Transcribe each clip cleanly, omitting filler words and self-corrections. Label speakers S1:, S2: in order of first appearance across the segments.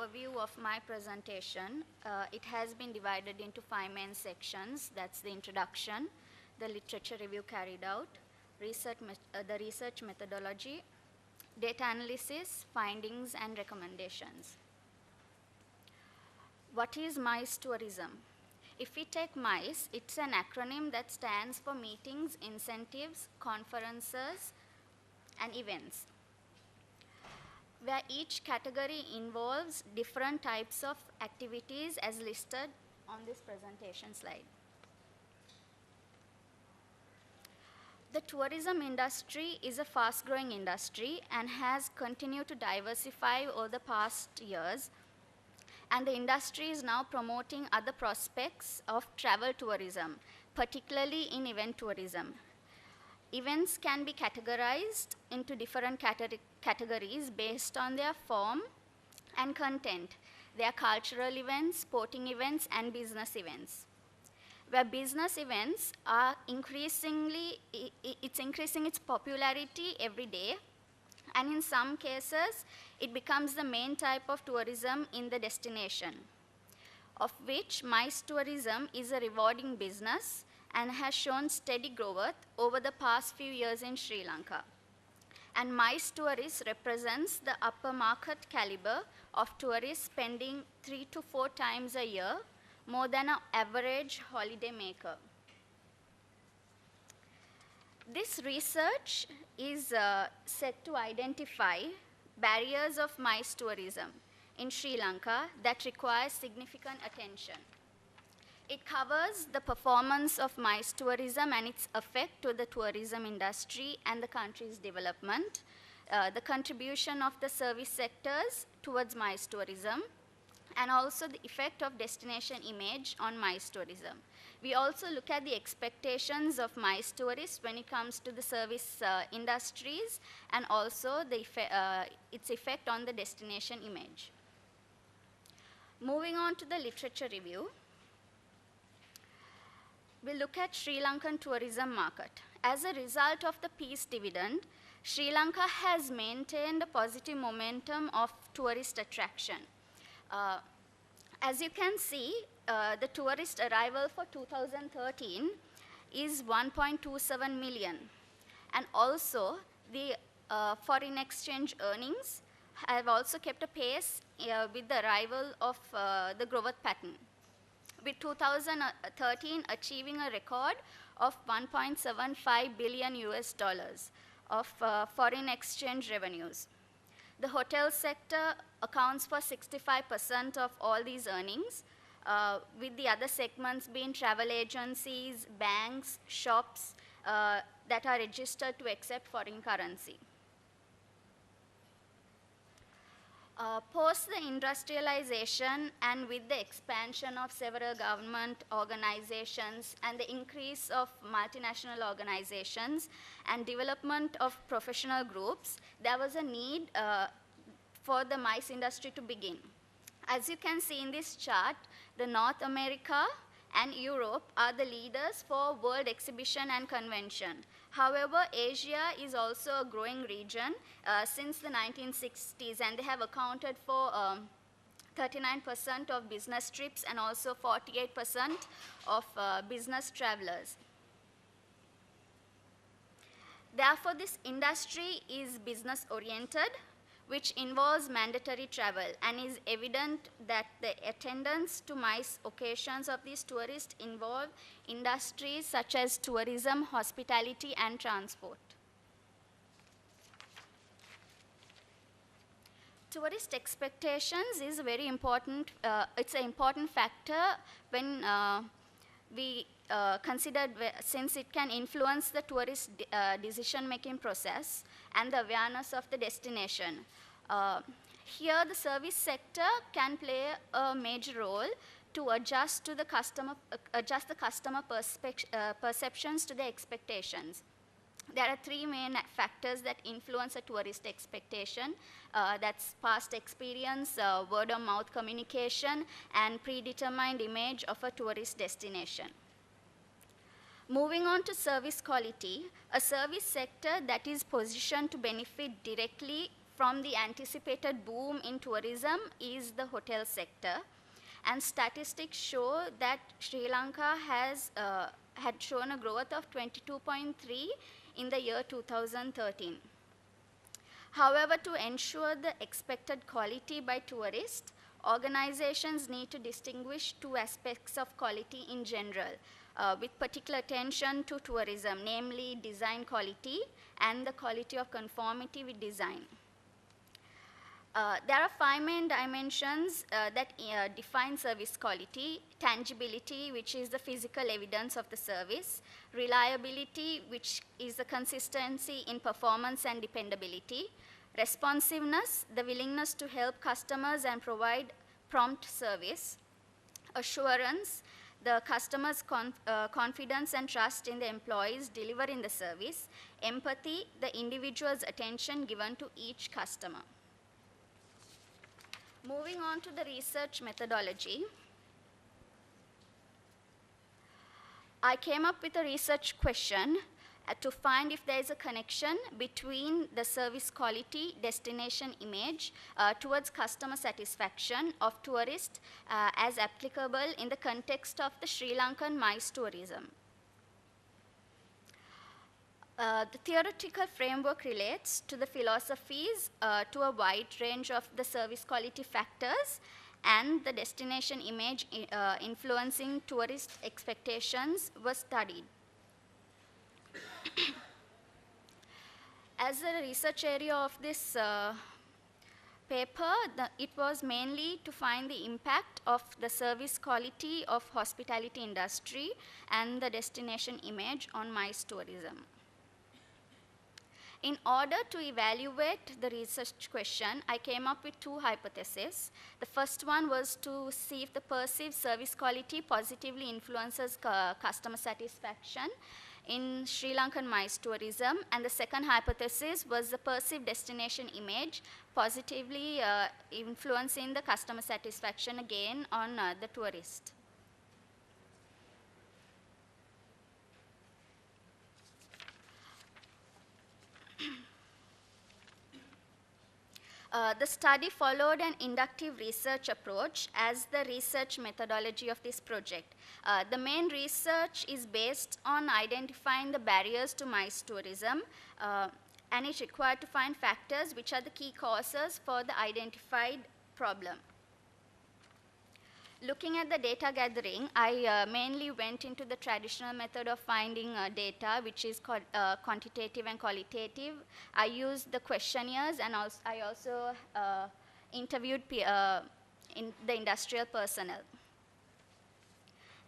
S1: overview of my presentation, it has been divided into 5 main sections. That's the introduction, the literature review carried out, the research methodology, data analysis, findings, and recommendations. What is MICE tourism? If we take MICE, it's an acronym that stands for meetings, incentives, conferences, and events, where each category involves different types of activities as listed on this presentation slide. The tourism industry is a fast-growing industry and has continued to diversify over the past years, and the industry is now promoting other prospects of travel tourism, particularly in event tourism. Events can be categorized into different categories based on their form and content. They are cultural events, sporting events, and business events. Where business events are increasing its popularity every day, and in some cases, it becomes the main type of tourism in the destination, of which MICE tourism is a rewarding business and has shown steady growth over the past few years in Sri Lanka. And MICE tourists represents the upper market caliber of tourists spending 3 to 4 times a year, more than an average holiday maker. This research is set to identify barriers of MICE tourism in Sri Lanka that require significant attention. It covers the performance of MICE tourism and its effect to the tourism industry and the country's development, the contribution of the service sectors towards MICE tourism, and also the effect of destination image on MICE tourism. We also look at the expectations of MICE tourists when it comes to the service industries and also its effect on the destination image. Moving on to the literature review, we look at Sri Lankan tourism market. As a result of the peace dividend, Sri Lanka has maintained a positive momentum of tourist attraction. As you can see, the tourist arrival for 2013 is 1.27 million. And also, the foreign exchange earnings have also kept a pace with the arrival of the growth pattern, with 2013 achieving a record of 1.75 billion US dollars of foreign exchange revenues. The hotel sector accounts for 65% of all these earnings, with the other segments being travel agencies, banks, shops that are registered to accept foreign currency. Post the industrialization and with the expansion of several government organizations and the increase of multinational organizations and development of professional groups, there was a need for the MICE industry to begin. As you can see in this chart, the North America and Europe are the leaders for world exhibition and convention. However, Asia is also a growing region since the 1960s, and they have accounted for 39% of business trips and also 48% of business travelers. Therefore, this industry is business-oriented, which involves mandatory travel, and is evident that the attendance to MICE occasions of these tourists involve industries such as tourism, hospitality, and transport. Tourist expectations is a very important, it's an important factor when we consider, since it can influence the tourist decision-making process and the awareness of the destination. Here, the service sector can play a major role to adjust the customer perceptions to the expectations. There are 3 main factors that influence a tourist expectation. That's past experience, word-of-mouth communication, and predetermined image of a tourist destination. Moving on to service quality, a service sector that is positioned to benefit directly from the anticipated boom in tourism is the hotel sector. And statistics show that Sri Lanka had shown a growth of 22.3 in the year 2013. However, to ensure the expected quality by tourists, organizations need to distinguish two aspects of quality in general, with particular attention to tourism, namely design quality and the quality of conformity with design. There are 5 main dimensions that define service quality: tangibility, which is the physical evidence of the service; reliability, which is the consistency in performance and dependability; responsiveness, the willingness to help customers and provide prompt service; assurance, the customer's confidence and trust in the employees delivering the service; empathy, the individual's attention given to each customer. Moving on to the research methodology, I came up with a research question to find if there is a connection between the service quality, destination image towards customer satisfaction of tourists as applicable in the context of the Sri Lankan MICE tourism. The theoretical framework relates to the philosophies to a wide range of the service quality factors and the destination image influencing tourist expectations was studied. As a research area of this paper, it was mainly to find the impact of the service quality of hospitality industry and the destination image on MICE tourism. In order to evaluate the research question, I came up with 2 hypotheses. The first one was to see if the perceived service quality positively influences customer satisfaction in Sri Lankan MICE tourism, and the second hypothesis was the perceived destination image positively influencing the customer satisfaction again on the tourist. The study followed an inductive research approach as the research methodology of this project. The main research is based on identifying the barriers to MICE tourism, and it's required to find factors which are the key causes for the identified problem. Looking at the data gathering, I mainly went into the traditional method of finding data, which is called quantitative and qualitative. I used the questionnaires, and I also interviewed in the industrial personnel.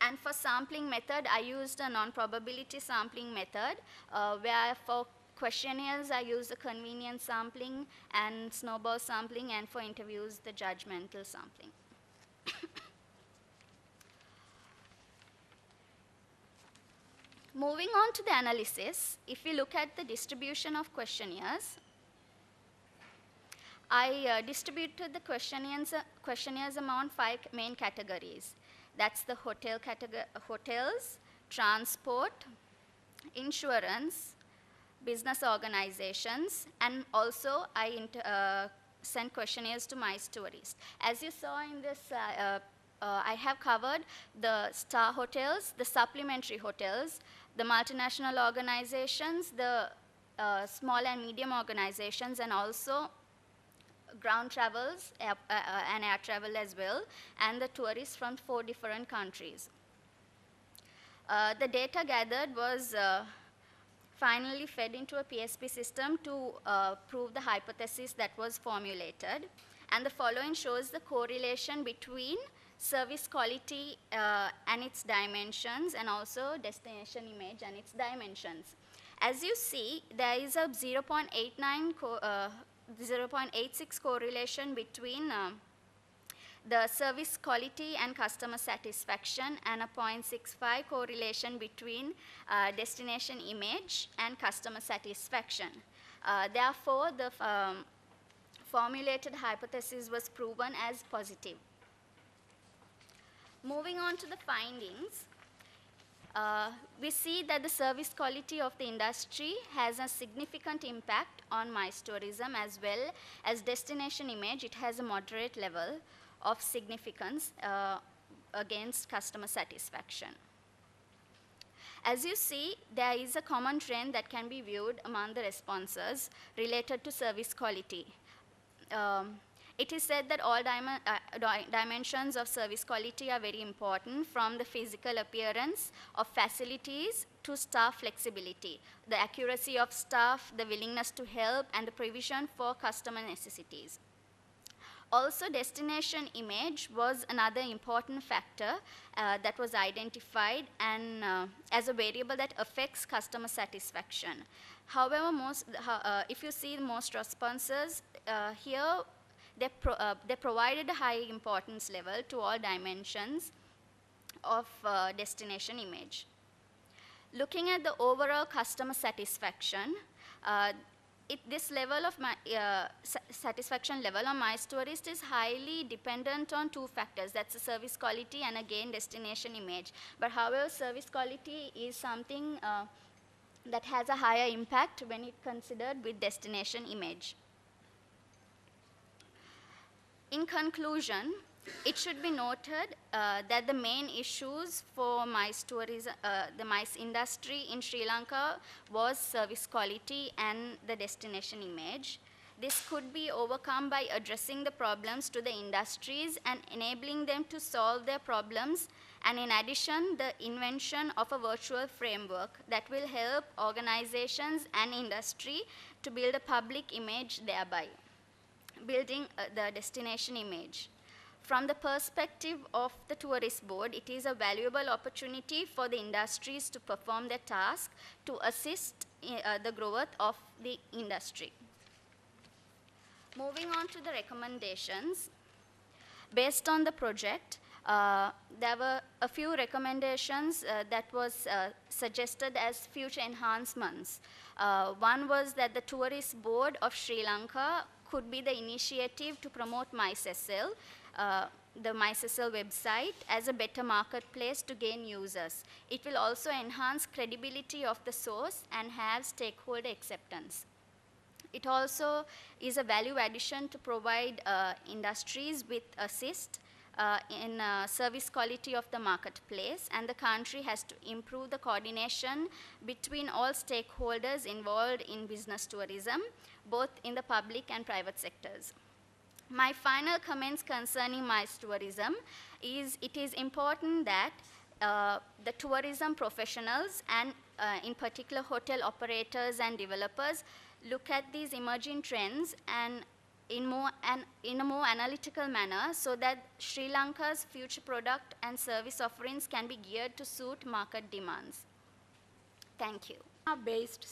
S1: And for sampling method, I used a non-probability sampling method, where for questionnaires, I used the convenience sampling and snowball sampling, and for interviews, the judgmental sampling. Moving on to the analysis, if we look at the distribution of questionnaires, I distributed the questionnaires among 5 main categories. That's the hotels, transport, insurance, business organizations, and also I sent questionnaires to MICE tourists. As you saw in this, I have covered the star hotels, the supplementary hotels, the multinational organizations, the small and medium organizations, and also ground travels and air travel as well, and the tourists from 4 different countries. The data gathered was finally fed into a PSP system to prove the hypothesis that was formulated. And the following shows the correlation between service quality and its dimensions, and also destination image and its dimensions. As you see, there is a 0.86 correlation between the service quality and customer satisfaction, and a 0.65 correlation between destination image and customer satisfaction. Therefore, the formulated hypothesis was proven as positive. Moving on to the findings, we see that the service quality of the industry has a significant impact on MICE tourism as well as destination image. It has a moderate level of significance against customer satisfaction. As you see, there is a common trend that can be viewed among the responses related to service quality. It is said that all dimensions of service quality are very important, from the physical appearance of facilities to staff flexibility, the accuracy of staff, the willingness to help, and the provision for customer necessities. Also, destination image was another important factor that was identified and as a variable that affects customer satisfaction. However, if you see most responses here, they provided a high importance level to all dimensions of destination image. Looking at the overall customer satisfaction, this level of satisfaction level on MICE is highly dependent on two factors. That's the service quality and again destination image. But however, service quality is something that has a higher impact when it considered with destination image. In conclusion, it should be noted that the main issues for MICE tourism, the MICE industry in Sri Lanka was service quality and the destination image. This could be overcome by addressing the problems to the industries and enabling them to solve their problems, and in addition, the invention of a virtual framework that will help organizations and industry to build a public image, thereby building the destination image. From the perspective of the tourist board, it is a valuable opportunity for the industries to perform their task to assist the growth of the industry. Moving on to the recommendations. Based on the project, there were a few recommendations that was suggested as future enhancements. One was that the Tourist Board of Sri Lanka could be the initiative to promote MICE-SL, the MICE-SL website, as a better marketplace to gain users. It will also enhance credibility of the source and have stakeholder acceptance. It also is a value addition to provide industries with assist in service quality of the marketplace, and the country has to improve the coordination between all stakeholders involved in business tourism, both in the public and private sectors. My final comments concerning MICE tourism is it is important that the tourism professionals and in particular hotel operators and developers look at these emerging trends and in a more analytical manner so that Sri Lanka's future product and service offerings can be geared to suit market demands. Thank you.
S2: Based